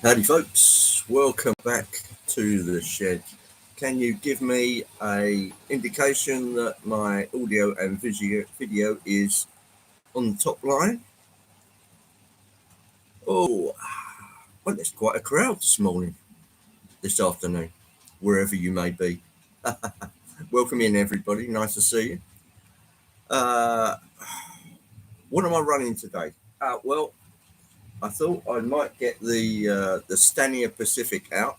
Howdy, folks. Welcome back to the shed. Can you give me a indication that my audio and video is on the top line? Oh, well, there's quite a crowd this afternoon, wherever you may be. Welcome in, everybody. Nice to see you. Uh, what am I running today? Well, I thought I might get the Stania Pacific out.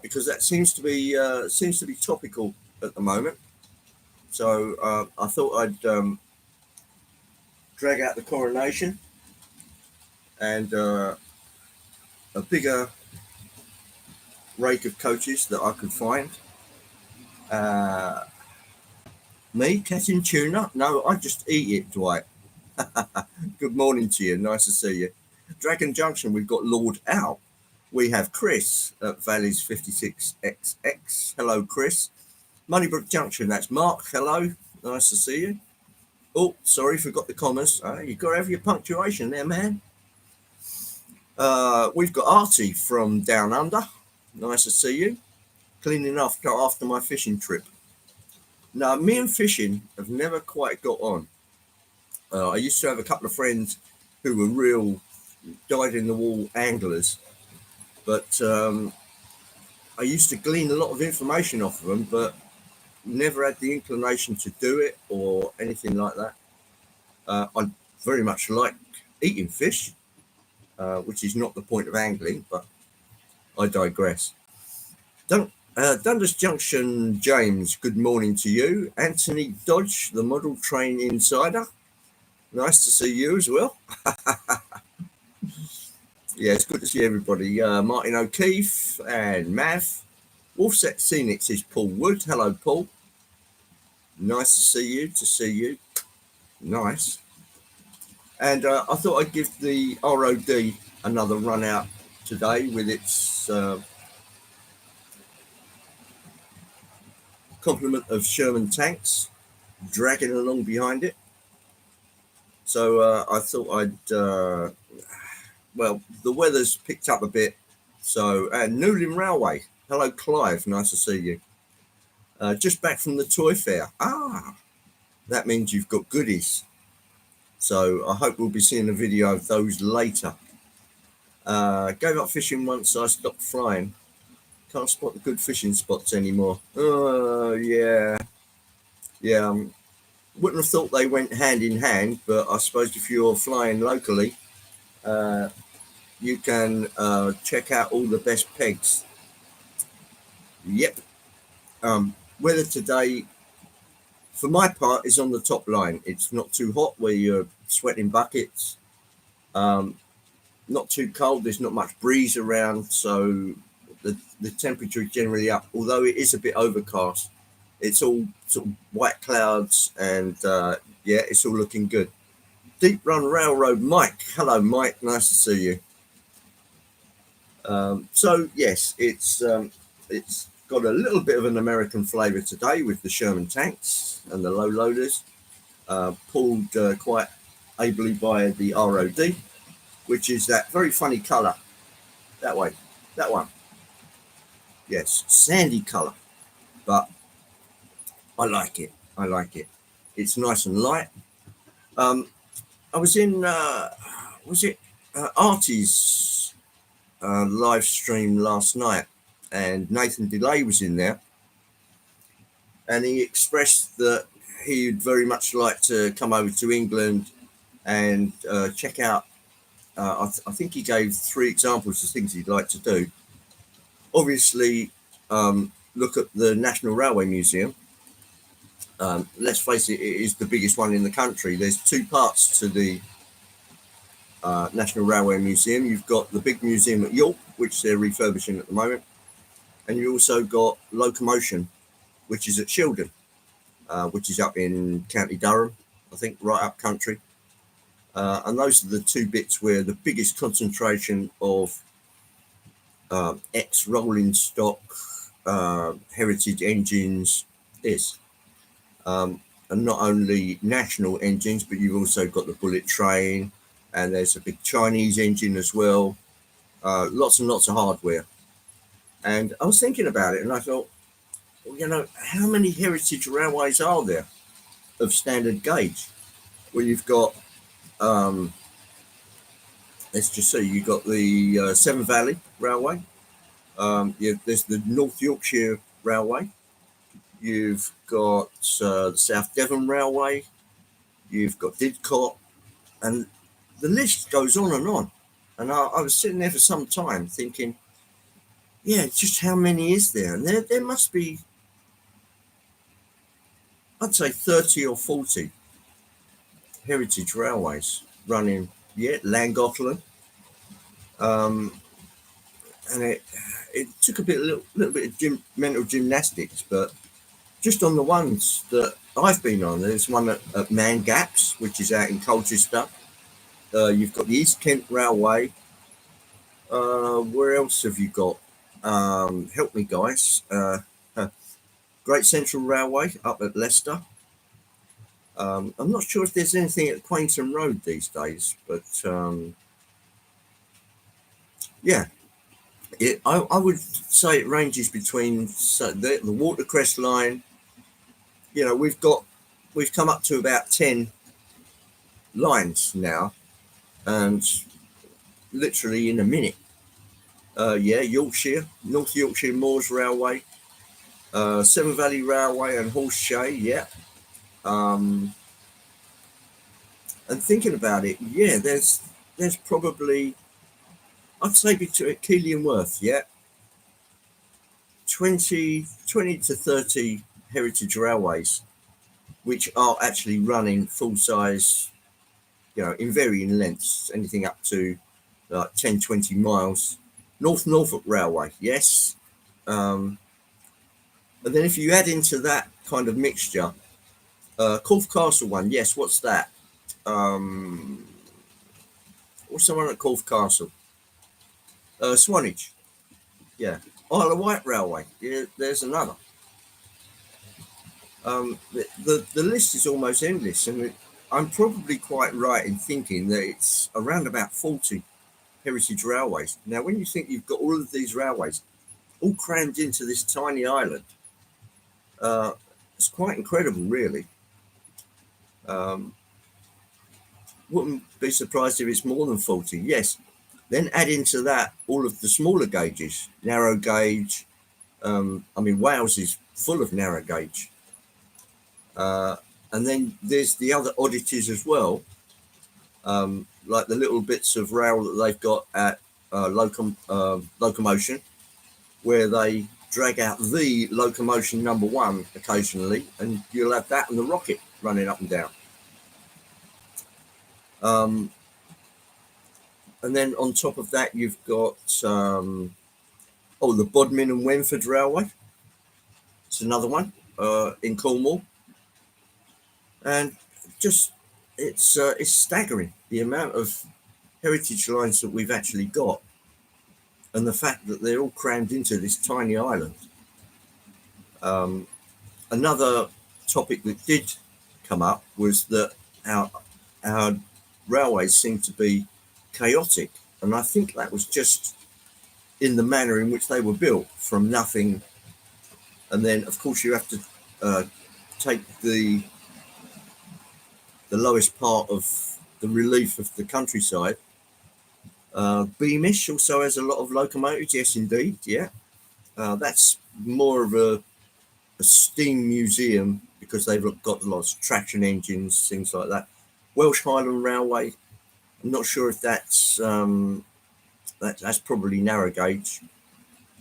Because that seems to be topical at the moment. So I thought I'd drag out the coronation and a bigger rake of coaches that I could find. Uh, Me catching tuna? No, I just eat it, Dwight. Good morning to you. Nice to see you. Dragon Junction, we've got Lord Al. We have Chris at Valleys 56XX. Hello, Chris. Moneybrook Junction, that's Mark. Hello. Nice to see you. Oh, sorry, forgot the commas. You've got to have your punctuation there, man. We've got Artie from Down Under. Nice to see you. Cleaning after my fishing trip. Now, me and fishing have never quite got on. I used to have a couple of friends who were real dyed-in-the-wall anglers, but I used to glean a lot of information off of them, but never had the inclination to do it or anything like that. I very much like eating fish, which is not the point of angling, but I digress. Dundas Junction, James, good morning to you. Anthony Dodge, the model train insider. Nice to see you as well. Yeah, it's good to see everybody. Martin O'Keefe and Mav. Wolfset Scenics is Paul Wood. Hello, Paul. Nice to see you. Nice. And I thought I'd give the ROD another run out today with its complement of Sherman tanks dragging along behind it. So I thought well, the weather's picked up a bit. So, and Newlyn Railway. Hello, Clive. Nice to see you. Just back from the toy fair. That means you've got goodies. So I hope we'll be seeing a video of those later. Gave up fishing once I stopped flying. Can't spot the good fishing spots anymore. Oh, yeah. Yeah, wouldn't have thought they went hand in hand, but I suppose if you're flying locally, you can check out all the best pegs. Yep. Weather today, for my part, is on the top line. It's not too hot where you're sweating buckets. Not too cold. There's not much breeze around, so the temperature is generally up. Although it is a bit overcast, it's all sort of white clouds, and yeah, it's all looking good. Deep Run Railroad, Mike. Hello, Mike. Nice to see you. So yes, it's got a little bit of an American flavour today with the Sherman tanks and the low loaders, pulled quite ably by the ROD, which is that very funny colour. That one. Yes, sandy colour, but I like it. It's nice and light. I was in, Artie's live stream last night, and Nathan Delay was in there, and he expressed that he'd very much like to come over to England and check out. I think he gave 3 examples of things he'd like to do. Obviously, look at the National Railway Museum. Let's face it, it is the biggest one in the country. There's 2 parts to the National Railway Museum. You've got the big museum at York, which they're refurbishing at the moment, and you also got Locomotion, which is at Shildon, which is up in County Durham, I think, right up country. And those are the 2 bits where the biggest concentration of ex-rolling stock heritage engines is. And not only national engines, but you've also got the bullet train, and there's a big Chinese engine as well. lots and lots of hardware. And I was thinking about it, and I thought, well, you know, how many heritage railways are there of standard gauge? Well, you've got, let's just see, you've got the Severn Valley Railway. There's the North Yorkshire Railway. You've got the South Devon Railway. You've got Didcot, and the list goes on and on. And I was sitting there for some time thinking, yeah, just how many is there? And there must be, I'd say 30 or 40 heritage railways running, Llangollen. And it took a little bit of mental gymnastics, but just on the ones that I've been on, there's one at Man Gaps, which is out in Colchester. You've got the East Kent Railway. Where else have you got? Help me, guys. Great Central Railway up at Leicester. I'm not sure if there's anything at Quainton Road these days, but yeah, I would say it ranges between the Watercress line. You know, we've come up to about 10 lines now, and literally in a minute. Yorkshire, North Yorkshire Moors Railway, Severn Valley Railway and Horse-Shay, and thinking about it, there's probably, I'd say between Keighley and Worth, 20 to 30 heritage railways, which are actually running full size, you know, in varying lengths, anything up to like 10, 20 miles. North Norfolk Railway, yes. And then if you add into that kind of mixture, Corfe Castle one, yes, what's that? What's the one at Corfe Castle? Swanage, yeah. Isle of Wight Railway, there's another. The list is almost endless, and I'm probably quite right in thinking that it's around about 40 heritage railways. Now, when you think you've got all of these railways all crammed into this tiny island, it's quite incredible, really. Wouldn't be surprised if it's more than 40. Yes. Then add into that all of the smaller gauges, narrow gauge. Wales is full of narrow gauge. And then there's the other oddities as well, like the little bits of rail that they've got at Locomotion, where they drag out the Locomotion number 1 occasionally, and you'll have that and the Rocket running up and down. And then on top of that, you've got the Bodmin and Wenford Railway. It's another one in Cornwall, and just it's staggering the amount of heritage lines that we've actually got, and the fact that they're all crammed into this tiny island. Another topic that did come up was that our railways seem to be chaotic, and I think that was just in the manner in which they were built, from nothing. And then, of course, you have to take the lowest part of the relief of the countryside. Beamish also has a lot of locomotives, yes, indeed, yeah. That's more of a steam museum because they've got lots of traction engines, things like that. Welsh Highland Railway, I'm not sure if that's probably narrow gauge.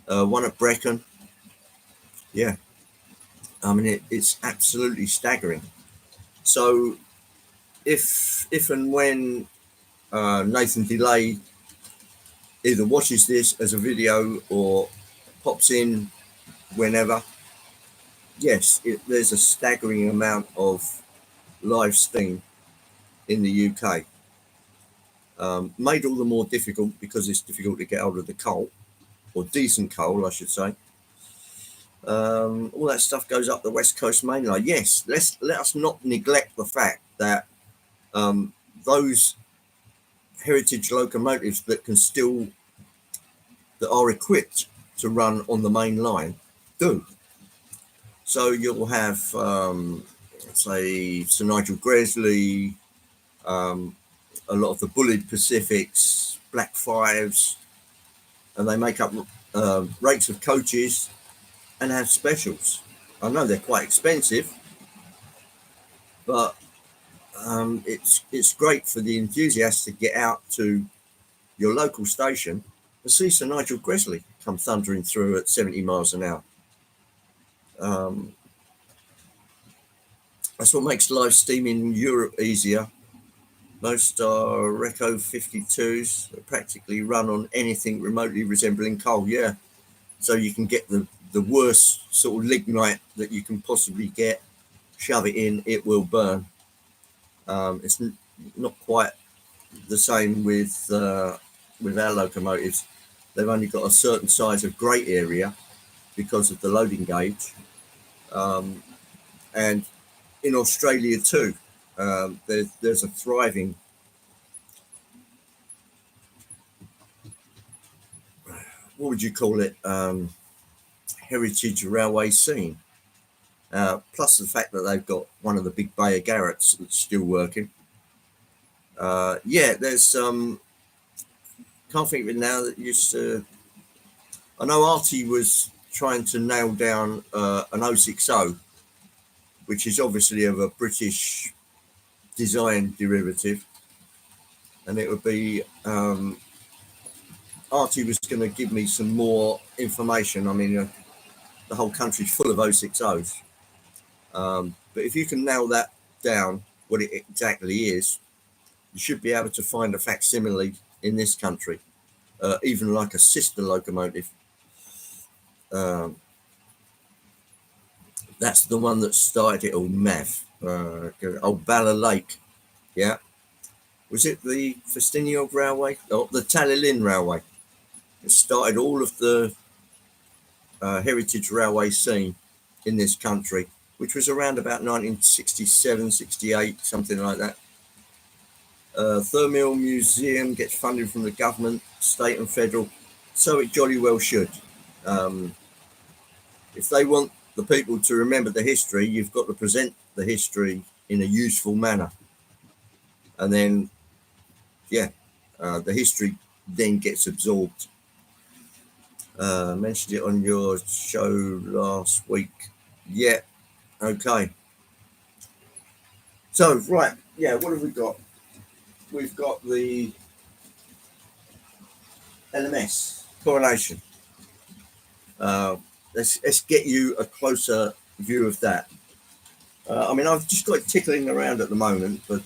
One at Brecon, yeah. It's absolutely staggering. So if and when Nathan Delay either watches this as a video or pops in whenever, yes, there's a staggering amount of live steam in the UK. Made all the more difficult because it's difficult to get hold of the coal, or decent coal, I should say. All that stuff goes up the West Coast Main Line. Yes, let us not neglect the fact that those heritage locomotives that can still that are equipped to run on the main line do. So you'll have, say, Sir Nigel Gresley, a lot of the Bullied Pacifics, Black Fives, and they make up rates of coaches and have specials. I know they're quite expensive, but it's great for the enthusiasts to get out to your local station and see Sir Nigel Gresley come thundering through at 70 miles an hour. That's what makes live steaming in Europe easier. Most are Reco 52s that practically run on anything remotely resembling coal, yeah. So you can get the worst sort of lignite that you can possibly get, shove it in, it will burn. It's not quite the same with our locomotives. They've only got a certain size of grey area because of the loading gauge. And in Australia too, there's a thriving, what would you call it, heritage railway scene. Plus the fact that they've got one of the big Bayer Garretts that's still working. There's can't think of it now that used to. I know Artie was trying to nail down an 060, which is obviously of a British design derivative, and it would be Artie was going to give me some more information. I mean, the whole country's full of 060s, but if you can nail that down, what it exactly is, you should be able to find a facsimile in this country, even like a sister locomotive. That's the one that started it all, MAV. Old Bala Lake, yeah. Was it the Festiniog Railway? Oh, the Talyllyn Railway. It started all of the heritage railway scene in this country, which was around about 1967, 68, something like that. Thermal Museum gets funding from the government, state and federal, so it jolly well should. If they want the people to remember the history, you've got to present the history in a useful manner. And then, the history then gets absorbed. Mentioned it on your show last week. Yeah, okay. So, right, what have we got? We've got the LMS coronation. Let's get you a closer view of that. I mean, I've just got it tickling around at the moment, but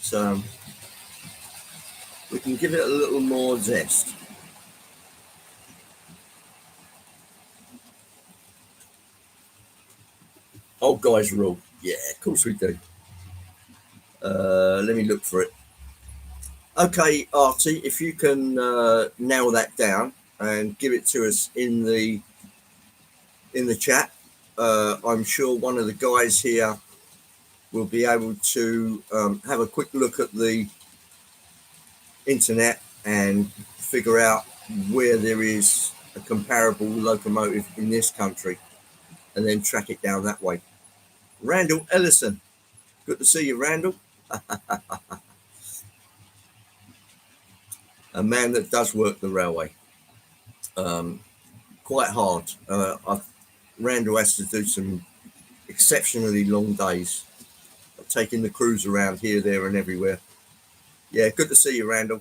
we can give it a little more zest. Old guys rule. Yeah, of course we do. Let me look for it. Okay, Artie, if you can nail that down and give it to us in the chat, I'm sure one of the guys here will be able to have a quick look at the internet and figure out where there is a comparable locomotive in this country and then track it down that way. Randall Ellison. Good to see you, Randall. A man that does work the railway. Quite hard. Randall has to do some exceptionally long days, taking the crews around here, there and everywhere. Yeah, good to see you, Randall.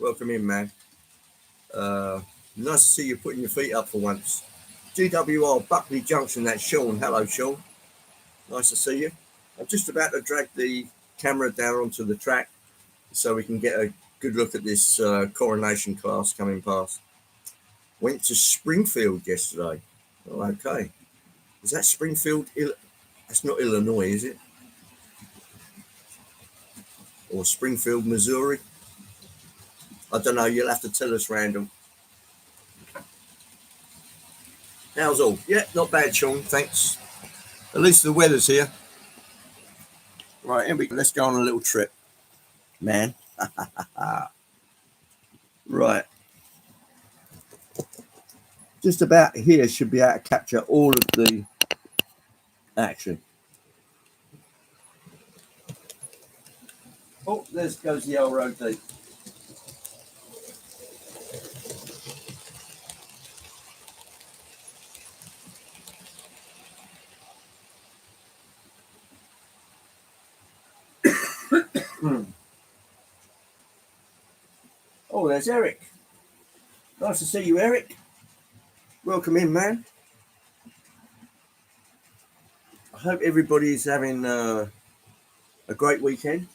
Welcome in, man. Nice to see you putting your feet up for once. GWR Buckley Junction, that's Sean. Hello, Sean. Nice to see you. I'm just about to drag the camera down onto the track so we can get a good look at this coronation class coming past. Went to Springfield yesterday. Oh, okay. Is that Springfield? That's not Illinois, is it? Or Springfield, Missouri? I don't know. You'll have to tell us, Randall. How's all? Yeah, not bad, Sean. Thanks. At least the weather's here. Right, here we go. Let's go on a little trip, man. Right. just about here should be able to capture all of the action. Oh, there goes the LROD. Oh, there's Eric. Nice to see you, Eric. Welcome in, man. I hope everybody's having a great weekend.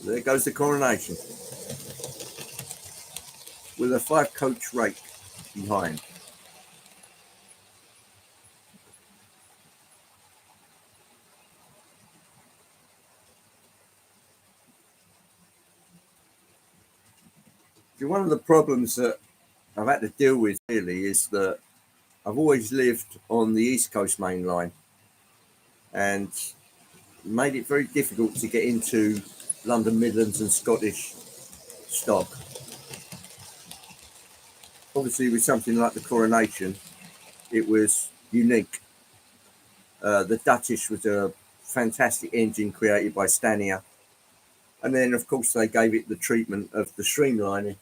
There goes the coronation with a 5-coach rake behind. One of the problems that I've had to deal with really is that I've always lived on the East Coast main line and made it very difficult to get into London Midlands and Scottish stock. Obviously, with something like the coronation, it was unique. The Duchess was a fantastic engine created by Stanier. And then, of course, they gave it the treatment of the streamlining,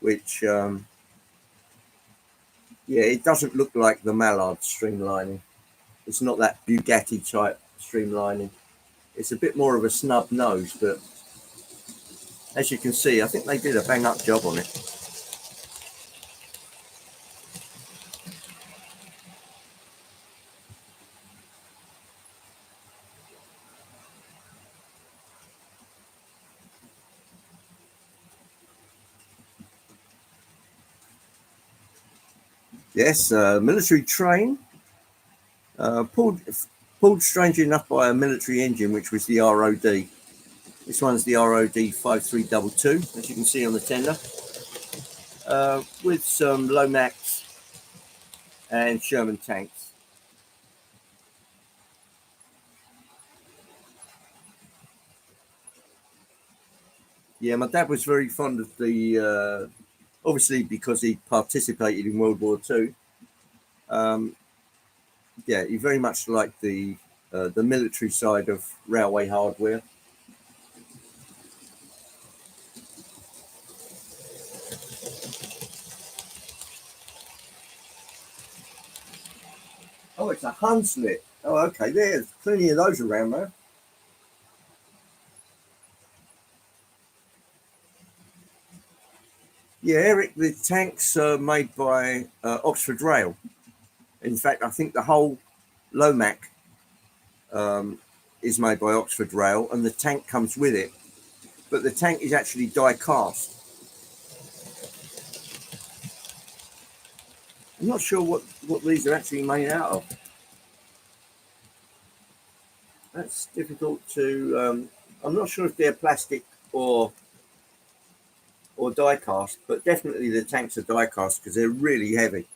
which, it doesn't look like the Mallard streamlining. It's not that Bugatti type streamlining. It's a bit more of a snub nose, but as you can see, I think they did a bang up job on it. Yes, military train, pulled strangely enough by a military engine, which was the ROD. This one's the ROD 5322, as you can see on the tender, with some Lomax and Sherman tanks. Yeah, my dad was very fond of the, obviously because he participated in World War II. He very much liked the military side of railway hardware. Oh, it's a Hunslet. Oh, okay. There's plenty of those around there. Yeah, Eric, the tanks are made by Oxford Rail. In fact, I think the whole Lomac is made by Oxford Rail, and the tank comes with it. But the tank is actually die cast. I'm not sure what these are actually made out of. That's difficult to. I'm not sure if they're plastic or die cast, but definitely the tanks are die cast because they're really heavy.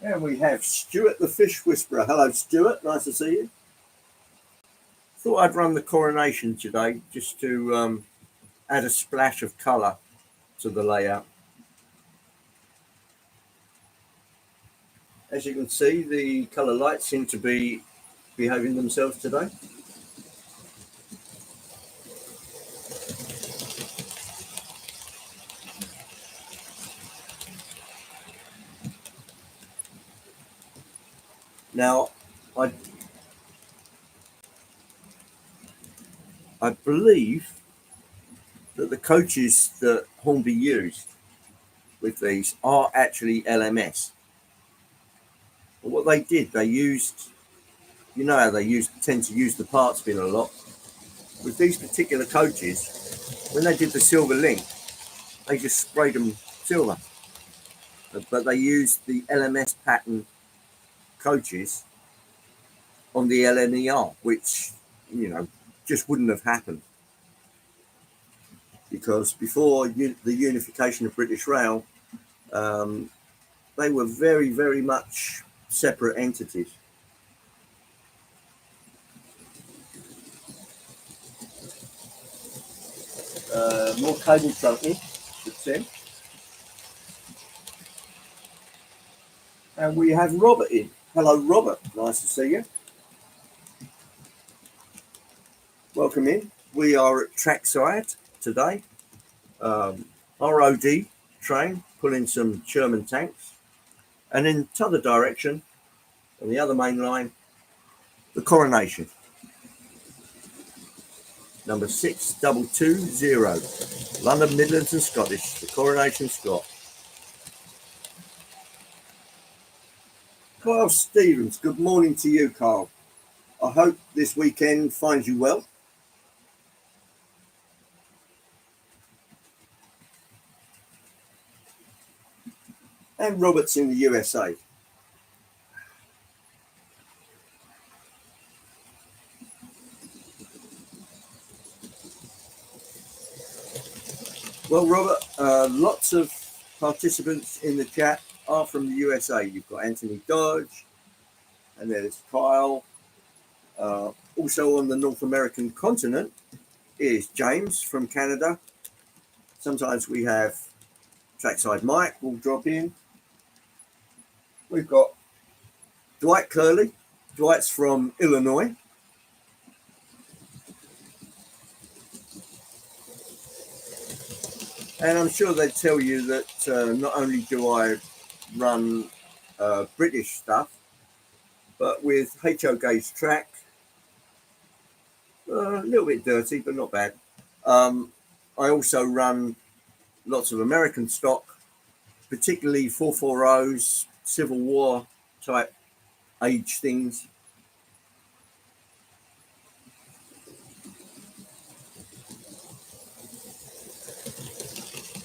And we have Stuart the Fish Whisperer. Hello, Stuart. Nice to see you. Thought I'd run the coronation today just to add a splash of colour to the layout. As you can see, the colour lights seem to be behaving themselves today. Now, I believe that the coaches that Hornby used with these are actually LMS. But what they did, they used, you know how they tend to use the parts bin a lot. With these particular coaches, when they did the silver link, they just sprayed them silver. But they used the LMS pattern coaches on the LNER, which, just wouldn't have happened. because before the unification of British Rail, they were very, very much separate entities. More cable trunking, should say. And we have Robert in. Hello, Robert. Nice to see you. Welcome in. We are at trackside today. ROD train pulling some Sherman tanks. And in the other direction, on the other main line, the Coronation. Number 6220. London, Midlands and Scottish. The Coronation Scot. Carl Stevens, good morning to you, Carl. I hope this weekend finds you well. And Robert's in the USA. Well, Robert, lots of participants in the chat are from the USA. You've got Anthony Dodge, and there's Kyle. Also on the North American continent is James from Canada. Sometimes we have Trackside Mike will drop in. We've got Dwight Curley. Dwight's from Illinois. And I'm sure they'd tell you that not only do I run British stuff, but with HO Gauge track, a little bit dirty, but not bad. I also run lots of American stock, particularly 440s, Civil War type age things.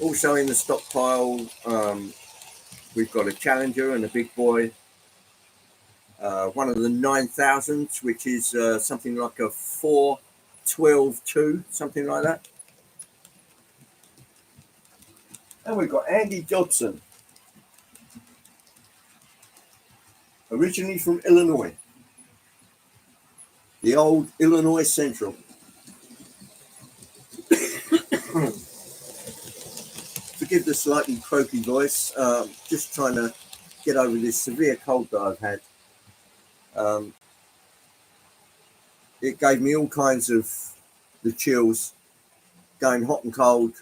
Also in the stockpile, we've got a Challenger and a big boy. One of the 9000s, which is something like a 412-2, something like that. And we've got Andy Dobson, originally from Illinois, the old Illinois Central. Forgive the slightly croaky voice, just trying to get over this severe cold that I've had. It gave me all kinds of the chills, going hot and cold,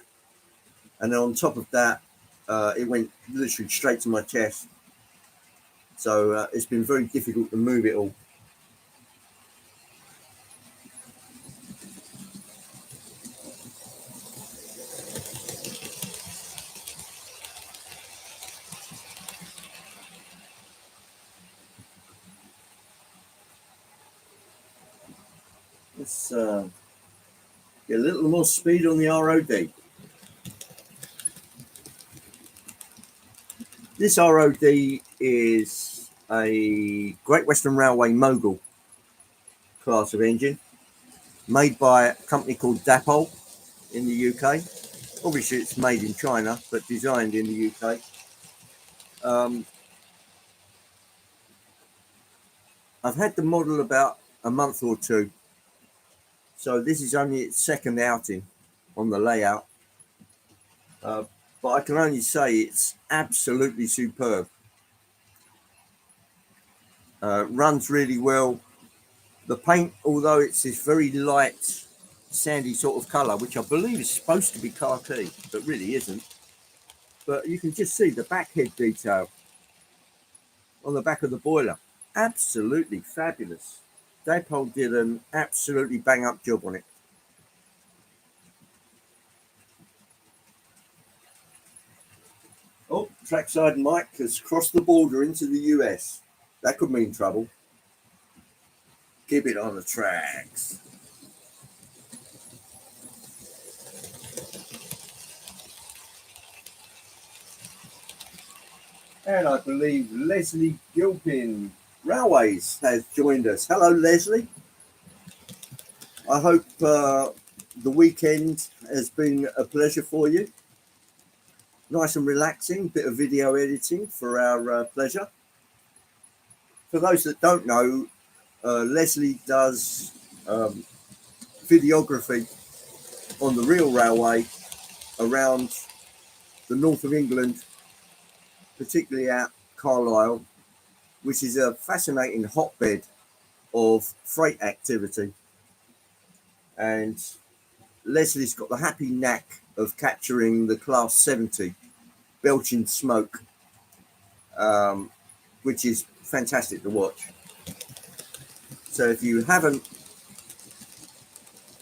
and then on top of that, it went literally straight to my chest. So it's been very difficult to move it all. Let's get a little more speed on the ROD. This ROD is a Great Western Railway Mogul class of engine, made by a company called Dapol in the UK. Obviously it's made in China, but designed in the UK. I've had the model about a month or two, so this is only its second outing on the layout. But I can only say it's absolutely superb. Runs really well. The paint, although it's this very light, sandy sort of colour, which I believe is supposed to be khaki, but really isn't. But you can just see the back head detail on the back of the boiler. Absolutely fabulous. Dapol did an absolutely bang up job on it. Oh, Trackside Mike has crossed the border into the US. That could mean trouble. Keep it on the tracks. And I believe Leslie Gilpin Railways has joined us. Hello, Leslie. I hope the weekend has been a pleasure for you. Nice and relaxing, bit of video editing for our pleasure. For those that don't know, Leslie does videography on the real railway around the north of England, particularly at Carlisle, which is a fascinating hotbed of freight activity. And Leslie's got the happy knack of capturing the Class 70 belching smoke, which is fantastic to watch. So if you haven't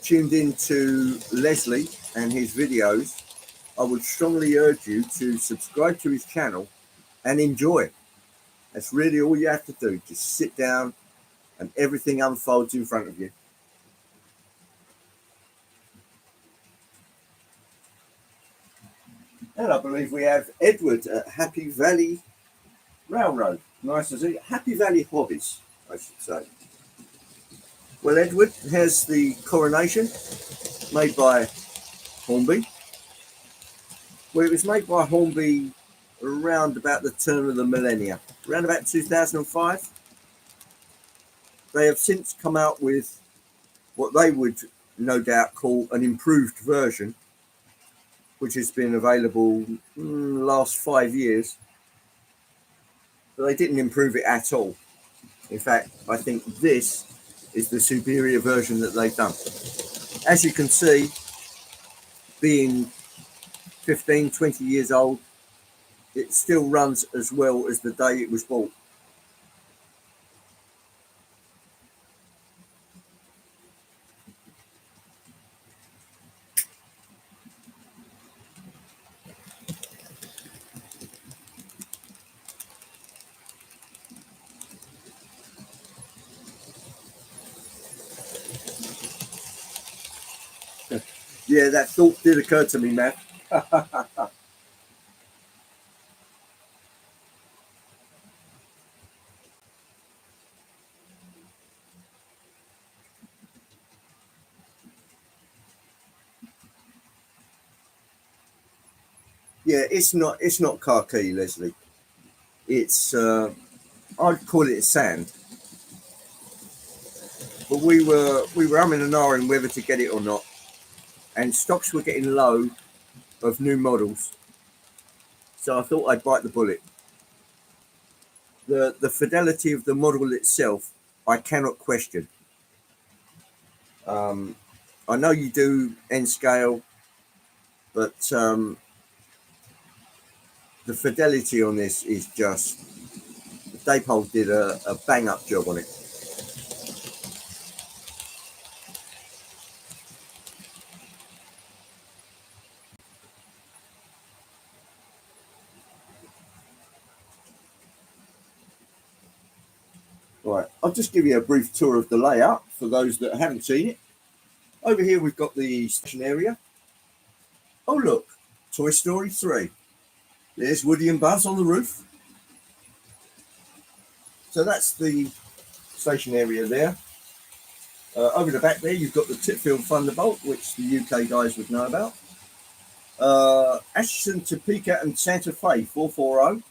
tuned into Leslie and his videos, I would strongly urge you to subscribe to his channel and enjoy it. That's really all you have to do. Just sit down and everything unfolds in front of you. And I believe we have Edward at Happy Valley Railroad. Nice to see. Happy Valley Hobbies, I should say. Well, Edward has the coronation made by Hornby. Well, it was made by Hornby around about the turn of the millennia, around about 2005. They have since come out with what they would no doubt call an improved version, which has been available last 5 years. But they didn't improve it at all. In fact, I think this is the superior version that they've done. As you can see, being 15, 20 years old, it still runs as well as the day it was bought. Yeah, that thought did occur to me, Matt. Yeah, it's not khaki, Leslie. It's I'd call it sand. But we were umming and ahhing whether to get it or not, and stocks were getting low of new models, so I thought I'd bite the bullet. The fidelity of the model itself, I cannot question. I know you do N scale, but the fidelity on this is just, Dapol did a bang up job on it. Right, I'll just give you a brief tour of the layout for those that haven't seen it. Over here we've got the station area. Oh look, Toy Story 3. There's Woody and Buzz on the roof. So that's the station area there. Over the back there you've got the Titfield Thunderbolt, which the UK guys would know about. Ashton, Topeka and Santa Fe 440,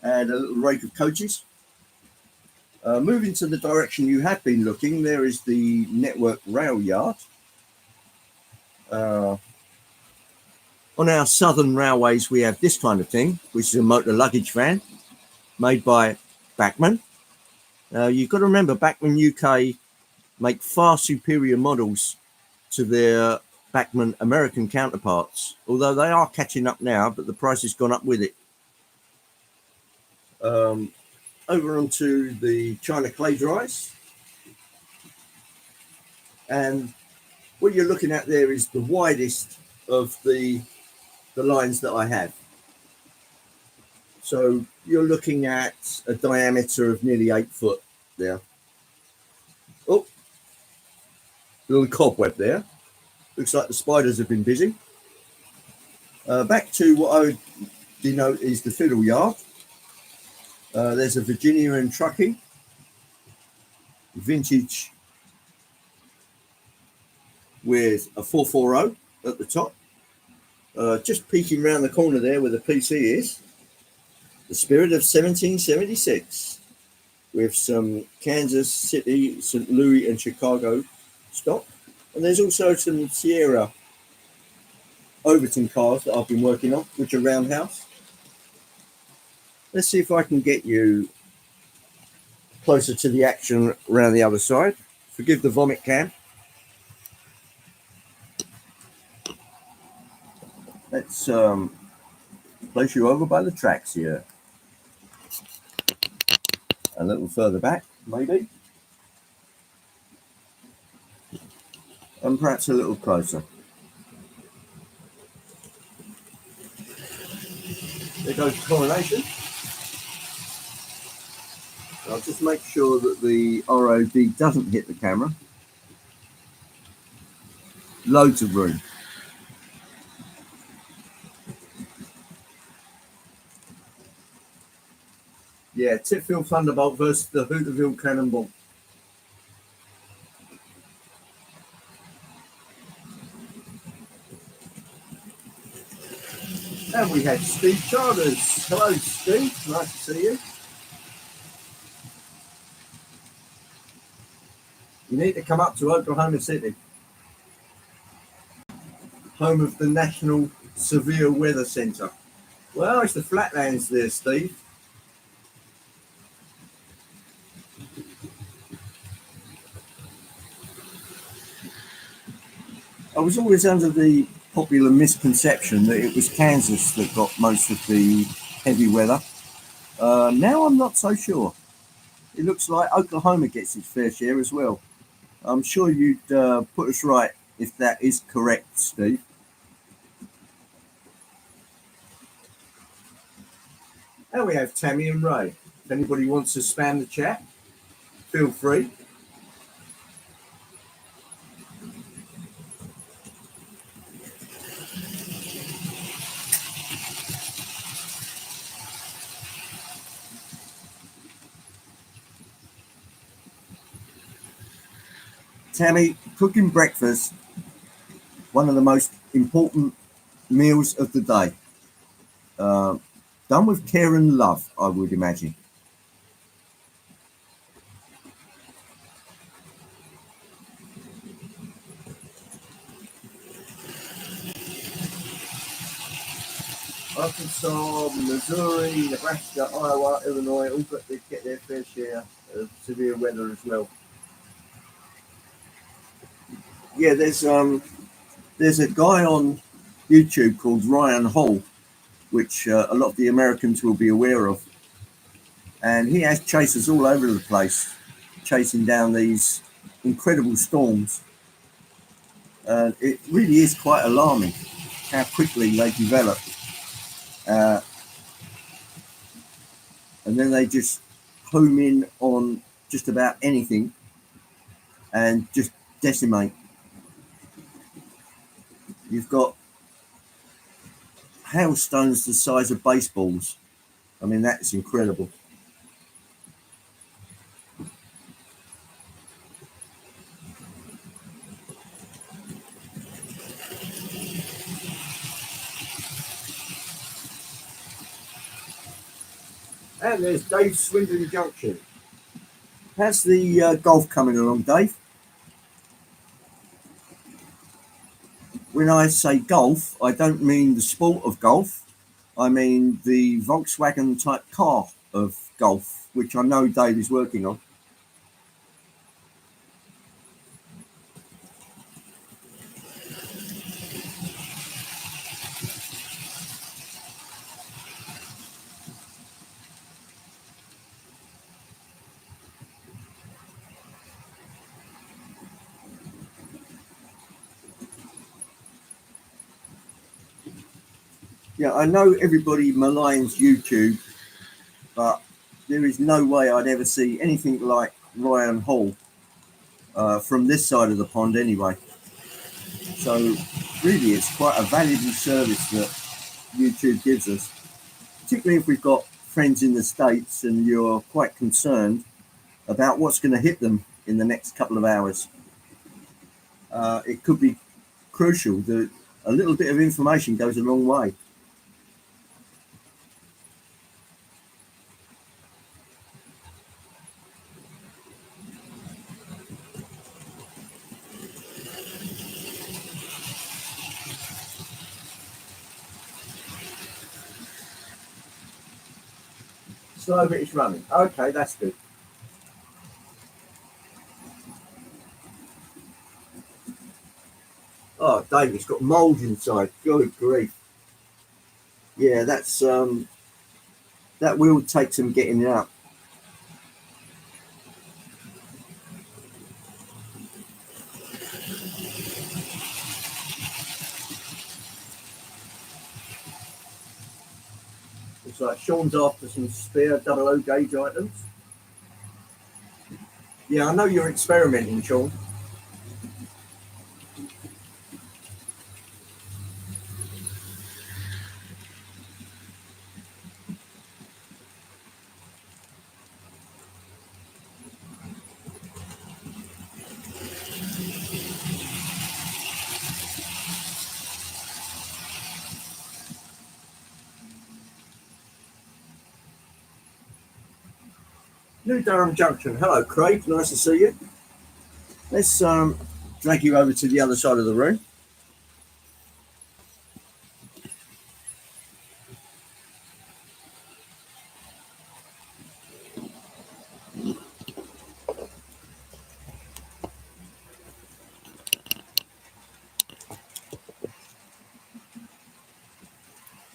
and a little rake of coaches. Moving to the direction you have been looking, there is the Network Rail Yard. On our southern railways, we have this kind of thing, which is a motor luggage van made by Bachmann. You've got to remember, Bachmann UK make far superior models to their Bachmann American counterparts, although they are catching up now, but the price has gone up with it. Over onto the China clay dries, and what you're looking at there is the widest of the lines that I have. So you're looking at a diameter of nearly 8 foot there. Oh, little cobweb there. Looks like the spiders have been busy. Back to what I would denote is the fiddle yard. There's a Virginia and Truckee vintage with a 440 at the top. Just peeking around the corner there where the PC is. The Spirit of 1776 with some Kansas City, St. Louis and Chicago stock. And there's also some Sierra Overton cars that I've been working on, which are roundhouse. Let's see if I can get you closer to the action around the other side. Forgive the vomit cam. Let's place you over by the tracks here. A little further back, maybe. And perhaps a little closer. There goes the coronation. I'll just make sure that the ROD doesn't hit the camera. Loads of room. Yeah, Titfield Thunderbolt versus the Hooterville Cannonball. And we had Steve Childers. Hello, Steve. Nice to see you. You need to come up to Oklahoma City, home of the National Severe Weather Center. Well, it's the flatlands there, Steve. I was always under the popular misconception that it was Kansas that got most of the heavy weather. Now I'm not so sure. It looks like Oklahoma gets its fair share as well. I'm sure you'd put us right if that is correct, Steve. And we have Tammy and Ray. If anybody wants to spam the chat, feel free. Tammy, cooking breakfast, one of the most important meals of the day. Done with care and love, I would imagine. Arkansas, Missouri, Nebraska, Iowa, Illinois, all got to get their fair share of severe weather as well. Yeah, there's a guy on YouTube called Ryan Hall, which a lot of the Americans will be aware of. And he has chasers all over the place, chasing down these incredible storms. It really is quite alarming how quickly they develop. And then they just home in on just about anything and just decimate. You've got hailstones the size of baseballs. I mean, that's incredible. And there's Dave Swindon Junction. How's the golf coming along, Dave? When I say golf, I don't mean the sport of golf. I mean the Volkswagen type car of golf, which I know Dave is working on. Yeah, I know everybody maligns YouTube, but there is no way I'd ever see anything like Ryan Hall from this side of the pond anyway. So really, it's quite a valuable service that YouTube gives us, particularly if we've got friends in the States and you're quite concerned about what's going to hit them in the next couple of hours. It could be crucial. A little bit of information goes a long way. Slow but it's running. Okay, that's good. Oh, Dave, it's got mould inside. Good grief. Yeah, that will take some getting out. It's like Sean's after some spare 00 gauge items. Yeah, I know you're experimenting, Sean. New Durham Junction. Hello, Craig. Nice to see you. Let's drag you over to the other side of the room.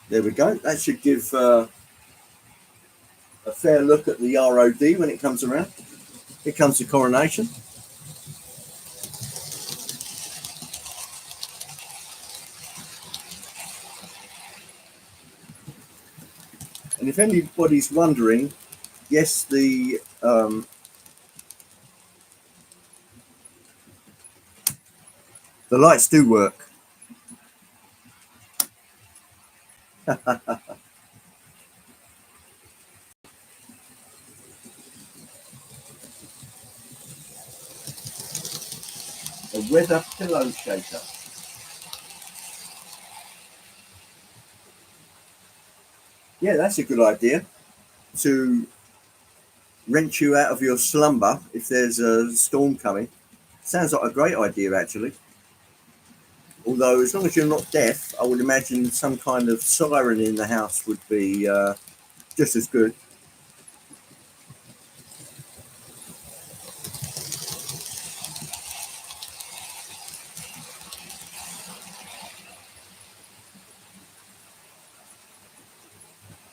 There we go. That should give a fair look at the ROD when it comes around. Here comes the coronation. And if anybody's wondering, yes, the lights do work. A weather pillow shaker. Yeah, that's a good idea to wrench you out of your slumber if there's a storm coming. Sounds like a great idea, actually. Although, as long as you're not deaf, I would imagine some kind of siren in the house would be just as good.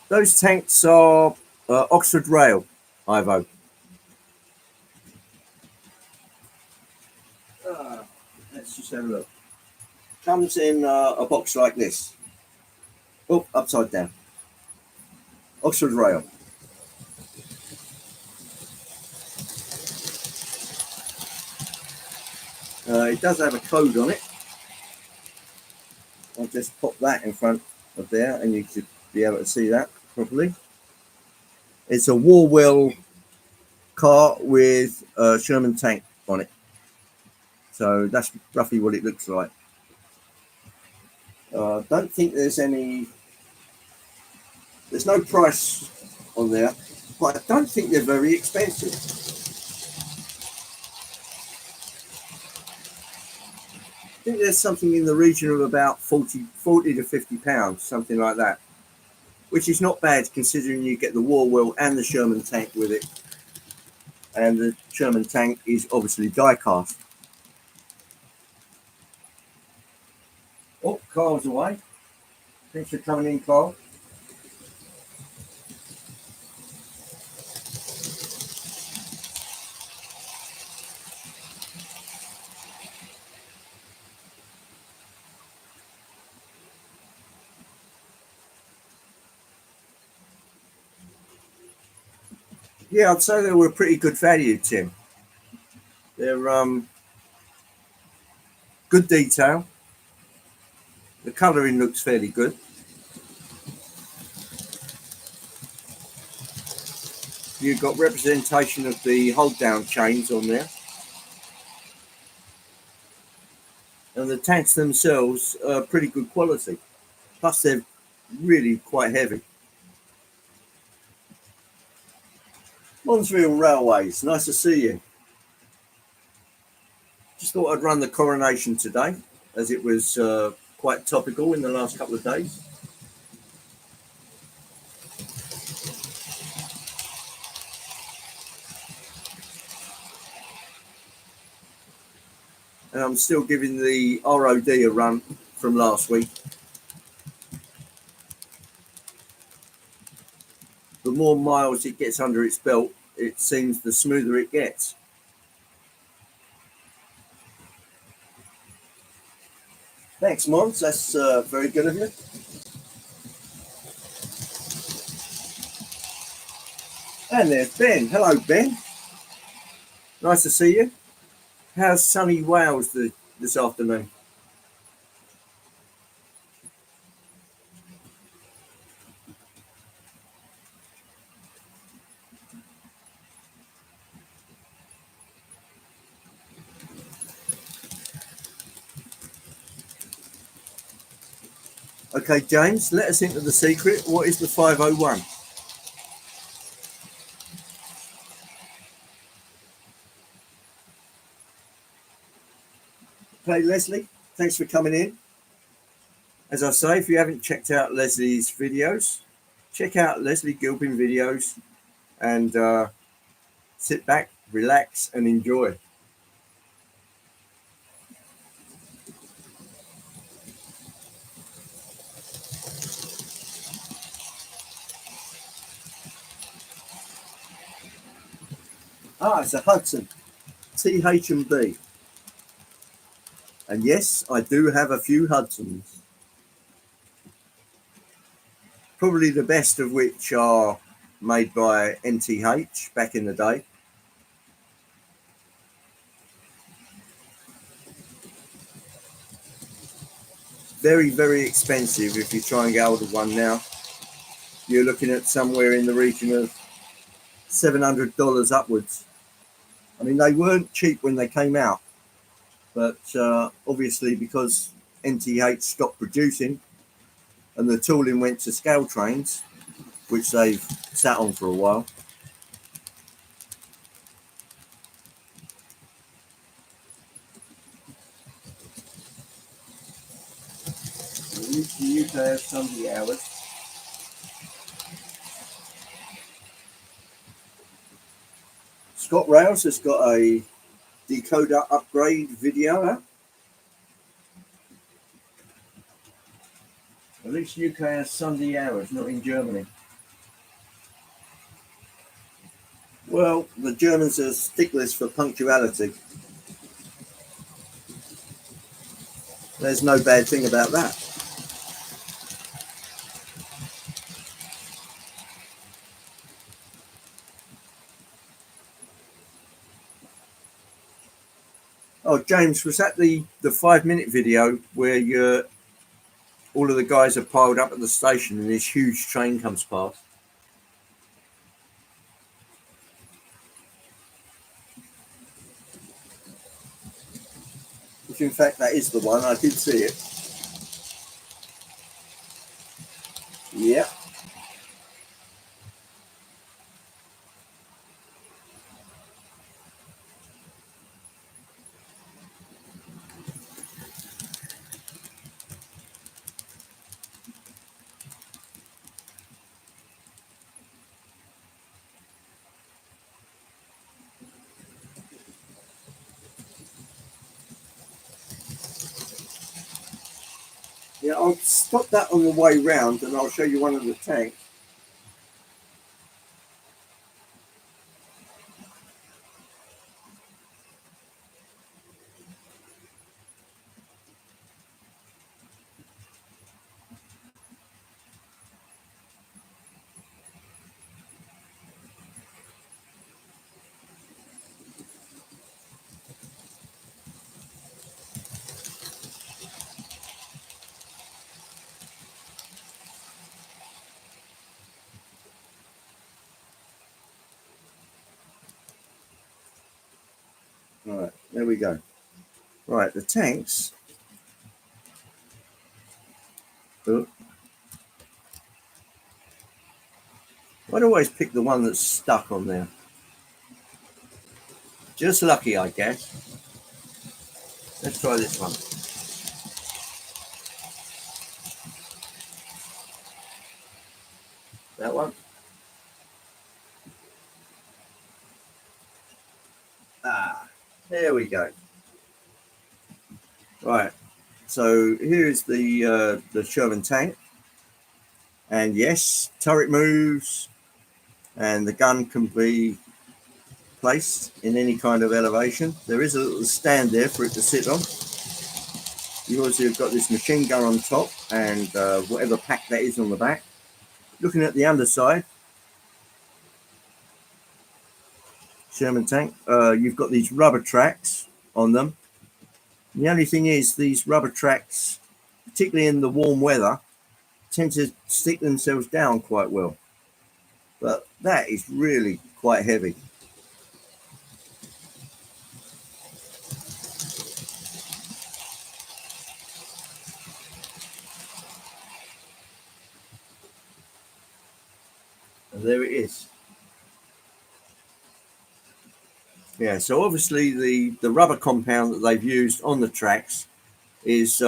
Those tanks are Oxford Rail, Ivo. Let's just have a look. Comes in a box like this. Oh, upside down. Oxford Rail. It does have a code on it. I'll just pop that in front of there and you should be able to see that properly. It's a Warwell car with a Sherman tank on it. So that's roughly what it looks like. Don't think there's no price on there, but I don't think they're very expensive. I think there's something in the region of about 40 to 50 pounds, something like that, which is not bad considering you get the Warwell and the Sherman tank with it. And the Sherman tank is obviously die cast. Oh, Carl's away. Thanks for coming in, Carl. Yeah, I'd say they were pretty good value, Tim. They're good detail. The colouring looks fairly good. You've got representation of the hold down chains on there. and the tanks themselves are pretty good quality. Plus, they're really quite heavy. Lonsville Railways, nice to see you. Just thought I'd run the coronation today, as it was quite topical in the last couple of days. And I'm still giving the ROD a run from last week. The more miles it gets under its belt, it seems the smoother it gets. Thanks, Mons. That's very good of you. And there's Ben. Hello, Ben. Nice to see you. How's sunny Wales this afternoon? Okay, James, let us into the secret. What is the 501? Okay, Leslie, thanks for coming in. As I say, if you haven't checked out Leslie's videos, check out Leslie Gilpin videos and sit back, relax, and enjoy. Ah, it's a Hudson TH&B. And yes, I do have a few Hudsons. Probably the best of which are made by NTH back in the day. Very, very expensive if you try and get hold of one now. You're looking at somewhere in the region of $700 upwards. I mean, they weren't cheap when they came out, but obviously because NTH stopped producing and the tooling went to scale trains, which they've sat on for a while. The UK Sunday hours. Scott Rouse has got a decoder upgrade video. Huh? At least UK has Sunday hours, not in Germany. Well, the Germans are sticklers for punctuality. There's no bad thing about that. Oh, James, was that the 5-minute video where all of the guys are piled up at the station and this huge train comes past? Which, in fact, that is the one. I did see it. Yeah. Yeah, I'll stop that on the way round and I'll show you one of the tanks. All right, there we go. Right, the tanks Oh, I'd always pick the one that's stuck on there. Just lucky, I guess. Let's try this one. That one. Ah, there we go. Right. So here's the Sherman tank, and yes, turret moves, and the gun can be placed in any kind of elevation. There is a little stand there for it to sit on. You also have got this machine gun on top, and whatever pack that is on the back. Looking at the underside, Sherman tank, you've got these rubber tracks on them. The only thing is, these rubber tracks, particularly in the warm weather, tend to stick themselves down quite well. But that is really quite heavy. And there it is. Yeah, so obviously the rubber compound that they've used on the tracks is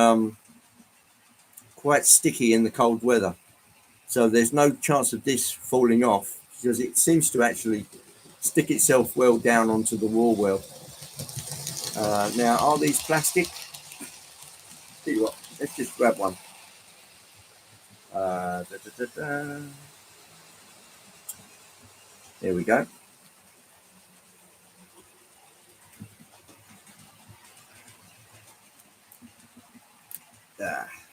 quite sticky in the cold weather. So there's no chance of this falling off because it seems to actually stick itself well down onto the wall well. Now, are these plastic? Tell you what, let's just grab one. Da, da, da, da. There we go.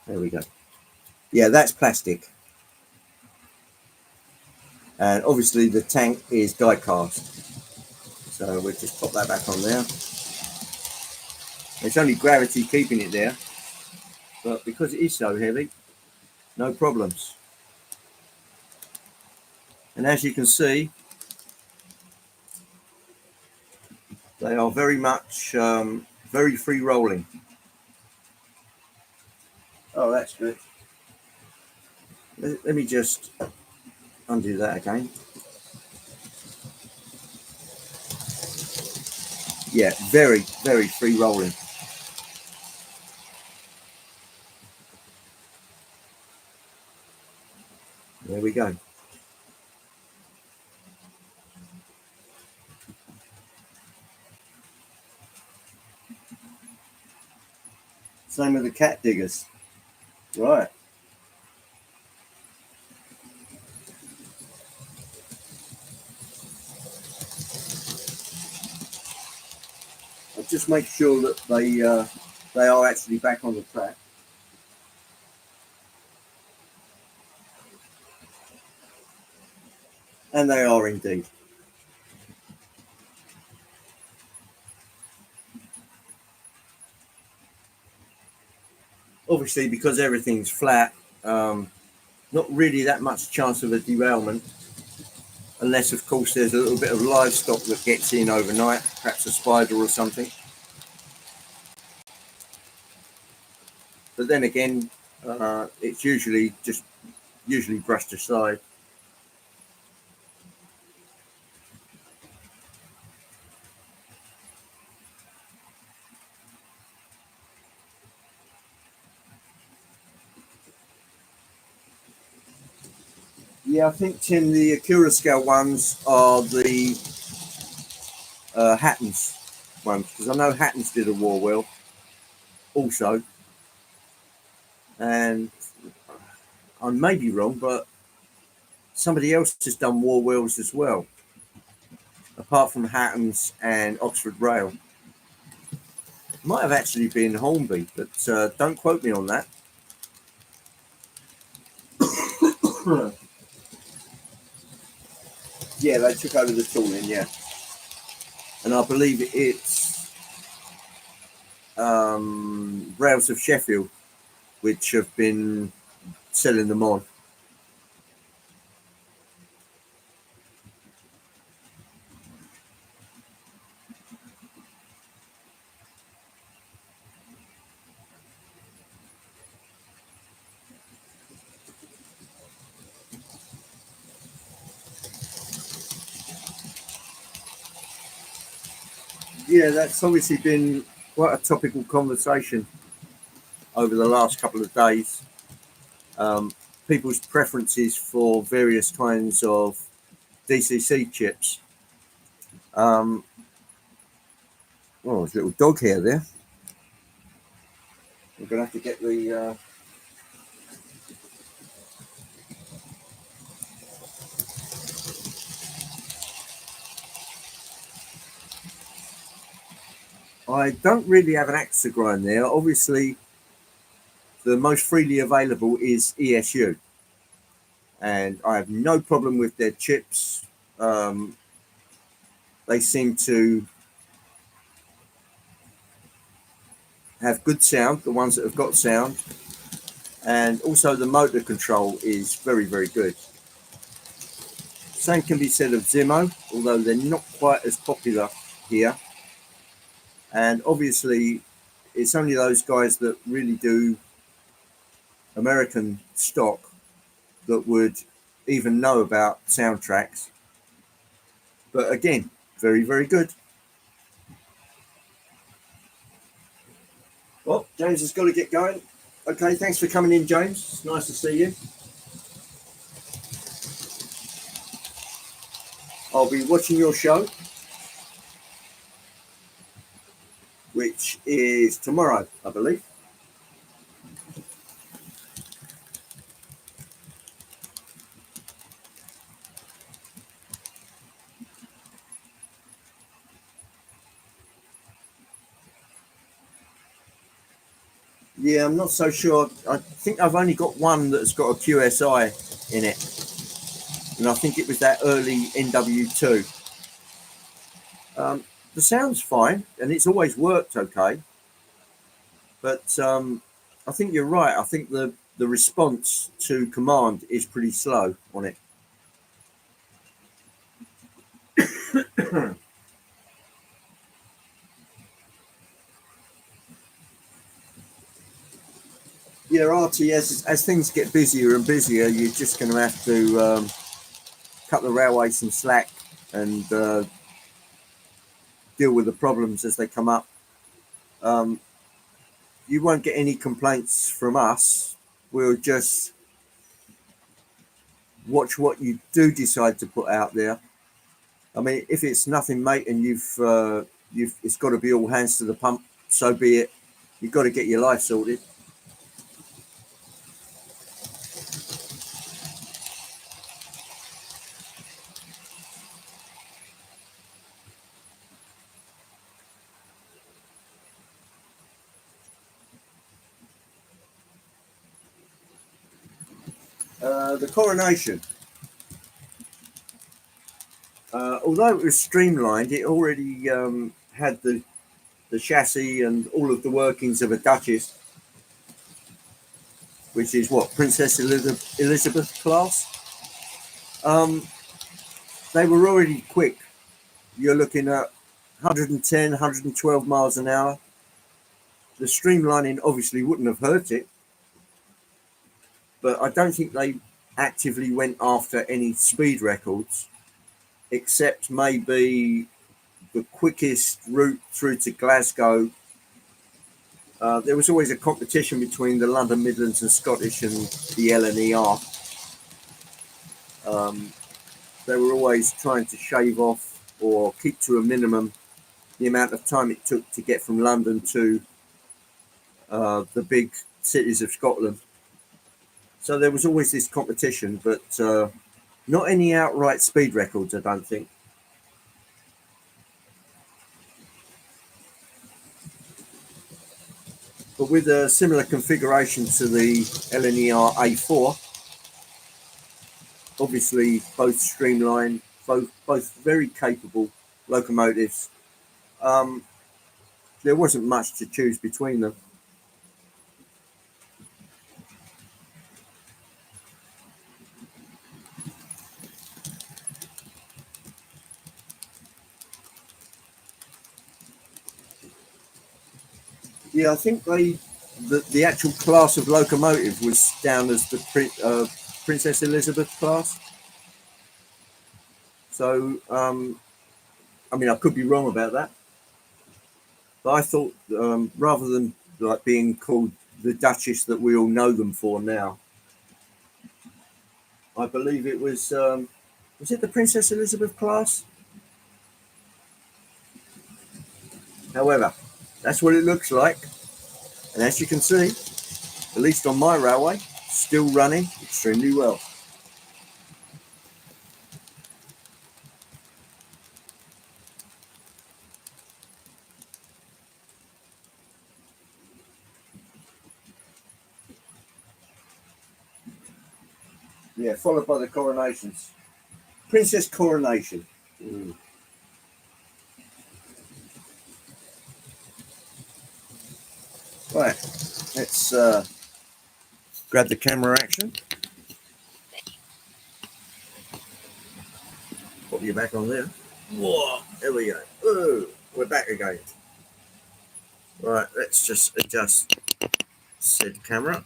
There we go. Yeah, that's plastic. And obviously the tank is die cast. So we'll just pop that back on there. It's only gravity keeping it there. But because it is so heavy, no problems. And as you can see, they are very much very free rolling. Oh, that's good. Let me just undo that again. Yeah, very, very free rolling. There we go. Same with the cat diggers. Right. I'll just make sure that they are actually back on the track. And they are indeed. Obviously, because everything's flat, not really that much chance of a derailment, unless, of course, there's a little bit of livestock that gets in overnight, perhaps a spider or something. But then again, it's usually brushed aside. Yeah, I think, Tim, the Acura scale ones are the Hattons ones, because I know Hattons did a war wheel also, and I may be wrong, but somebody else has done war wheels as well, apart from Hattons and Oxford Rail. It might have actually been Hornby, but don't quote me on that. Yeah, they took over the tooling, yeah. And I believe it's Rails of Sheffield, which have been selling them on. Yeah, that's obviously been quite a topical conversation over the last couple of days. Um, People's preferences for various kinds of DCC chips. Um, oh, there's a little dog hair there. We're going to have to get the. I don't really have an axe to grind there. Obviously, the most freely available is ESU, and I have no problem with their chips. Um, they seem to have good sound, the ones that have got sound, and also the motor control is very, very good. Same can be said of Zimo, although they're not quite as popular here. And obviously, it's only those guys that really do American stock that would even know about soundtracks. But again, very, very good. Well, James has got to get going. Okay, thanks for coming in, James. It's nice to see you. I'll be watching your show, which is tomorrow, I believe. Yeah, I'm not so sure. I think I've only got one that's got a QSI in it. And I think it was that early NW2. The sound's fine, and it's always worked okay. But I think you're right. I think the response to command is pretty slow on it. Yeah, RTS, as things get busier and busier, you're just going to have to cut the railway some slack and deal with the problems as they come up. Um, you won't get any complaints from us. We'll just watch what you do decide to put out there. I mean, if it's nothing, mate, and you've it's got to be all hands to the pump, so be it. You've got to get your life sorted. The coronation, although it was streamlined, it already had the chassis and all of the workings of a Duchess, which is what, Princess Elizabeth class. Um, they were already quick. You're looking at 110, 112 miles an hour. The streamlining obviously wouldn't have hurt it, but I don't think they actively went after any speed records, except maybe the quickest route through to Glasgow. There was always a competition between the London Midlands and Scottish and the LNER. They were always trying to shave off or keep to a minimum the amount of time it took to get from London to the big cities of Scotland. So there was always this competition, but not any outright speed records, I don't think. But with a similar configuration to the LNER A4, obviously both streamlined, both very capable locomotives. Um, there wasn't much to choose between them. Yeah, I think the actual class of locomotive was down as the Princess Elizabeth class. So I mean, I could be wrong about that. But I thought rather than like being called the Duchess that we all know them for now, I believe it was it the Princess Elizabeth class? However, that's what it looks like. And as you can see, at least on my railway, still running extremely well. Yeah, followed by the coronations. Princess coronation. Mm. Right, let's grab the camera action. Put you back on there. Whoa, there we go. Ooh, we're back again. Right, let's just adjust said camera.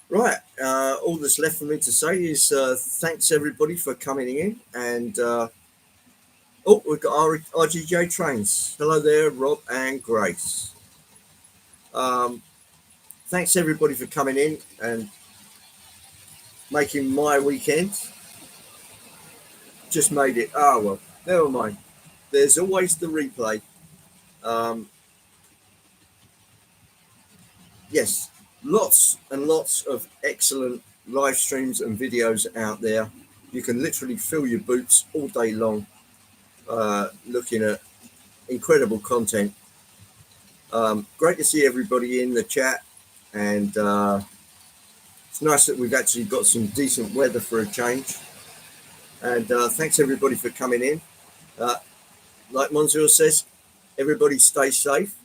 Right, all that's left for me to say is thanks everybody for coming in. And oh, we've got our RGJ trains. Hello there, Rob and Grace. Thanks everybody for coming in and making my weekend. Just made it. Ah, well, never mind. There's always the replay. Yes, lots and lots of excellent live streams and videos out there. You can literally fill your boots all day long looking at incredible content. Great to see everybody in the chat, and it's nice that we've actually got some decent weather for a change. And thanks everybody for coming in. Like Monsieur says, everybody stay safe.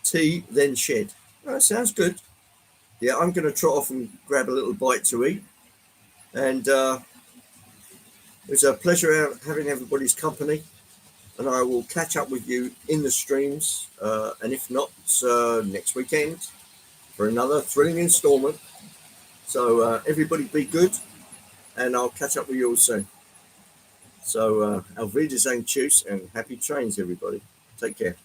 Tea, then shed. Oh, sounds good. Yeah, I'm going to trot off and grab a little bite to eat. And it was a pleasure having everybody's company. And I will catch up with you in the streams. And if not, next weekend for another thrilling installment. So everybody be good. And I'll catch up with you all soon. So, auf Wiedersehen, tschüss, and happy trains, everybody. Take care.